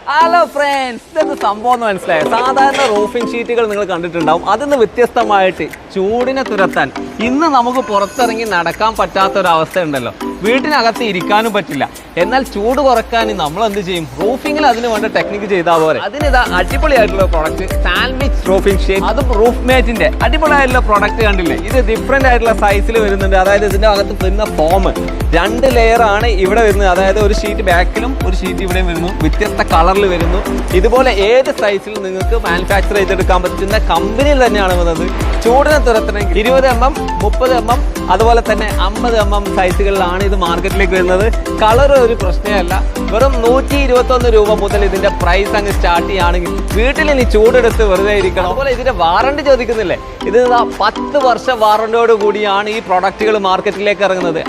Hello friends, ഇതെന്ത് സംഭവം എന്ന് മനസ്സിലായോ? സാധാരണ റൂഫിംഗ് ഷീറ്റുകൾ നിങ്ങൾ കണ്ടിട്ടുണ്ടാവും. അതിൽ നിന്ന് വ്യത്യസ്തമായിട്ട് ചൂടിനെ തുരത്താൻ ഇന്ന് നമുക്ക് പുറത്തിറങ്ങി നടക്കാൻ പറ്റാത്തൊരവസ്ഥ ഉണ്ടല്ലോ. വീട്ടിനകത്ത് ഇരിക്കാനും പറ്റില്ല. എന്നാൽ ചൂട് കുറക്കാൻ നമ്മൾ എന്ത് ചെയ്യും? റൂഫിങ്ങിൽ അതിന് വേണ്ട ടെക്നിക്ക് ചെയ്താൽ പോലെ. അതിനിതാ അടിപൊളിയായിട്ടുള്ള പ്രൊഡക്റ്റ് സാൻഡ്വിച്ച് റൂഫിംഗ് ഷീറ്റ്, അതും റൂഫ് മേറ്റിന്റെ അടിപൊളിയായിട്ടുള്ള പ്രൊഡക്റ്റ് കണ്ടില്ലേ? ഇത് ഡിഫറെന്റ് ആയിട്ടുള്ള സൈസിൽ വരുന്നുണ്ട്. അതായത് ഇതിന്റെ അകത്ത് വരുന്ന ഫോം 2 ലെയർ ആണ് ഇവിടെ വരുന്നത്. അതായത് ഒരു ഷീറ്റ് ബാക്കിലും ഒരു ഷീറ്റ് ഇവിടെ വരുന്നു, വ്യത്യസ്ത കളറിൽ വരുന്നു. ഇതുപോലെ ഏത് സൈസിലും നിങ്ങൾക്ക് മാനുഫാക്ചർ ചെയ്തെടുക്കാൻ പറ്റുന്ന കമ്പനിയിൽ തന്നെയാണ് വന്നത്. ചൂടിനെ തുരത്തണമെങ്കിൽ 20 mm, 30 mm, അതുപോലെ തന്നെ 50 mm സൈസുകളിലാണ് ഇത് മാർക്കറ്റിലേക്ക് വരുന്നത്. കളർ ഒരു പ്രശ്നമല്ല. വെറും 121 രൂപ മുതൽ ഇതിന്റെ പ്രൈസ് അങ്ങ് സ്റ്റാർട്ട് ചെയ്യുകയാണെങ്കിൽ വീട്ടിൽ ഇനി ചൂടെടുത്ത് വെറുതെ ഇരിക്കണം. അതുപോലെ ഇതിന്റെ വാറണ്ടി ചോദിക്കുന്നില്ലേ? ഇത് 10 വർഷ വാറണ്ടിയോട് കൂടിയാണ് ഈ പ്രൊഡക്റ്റുകൾ മാർക്കറ്റിലേക്ക് ഇറങ്ങുന്നത്.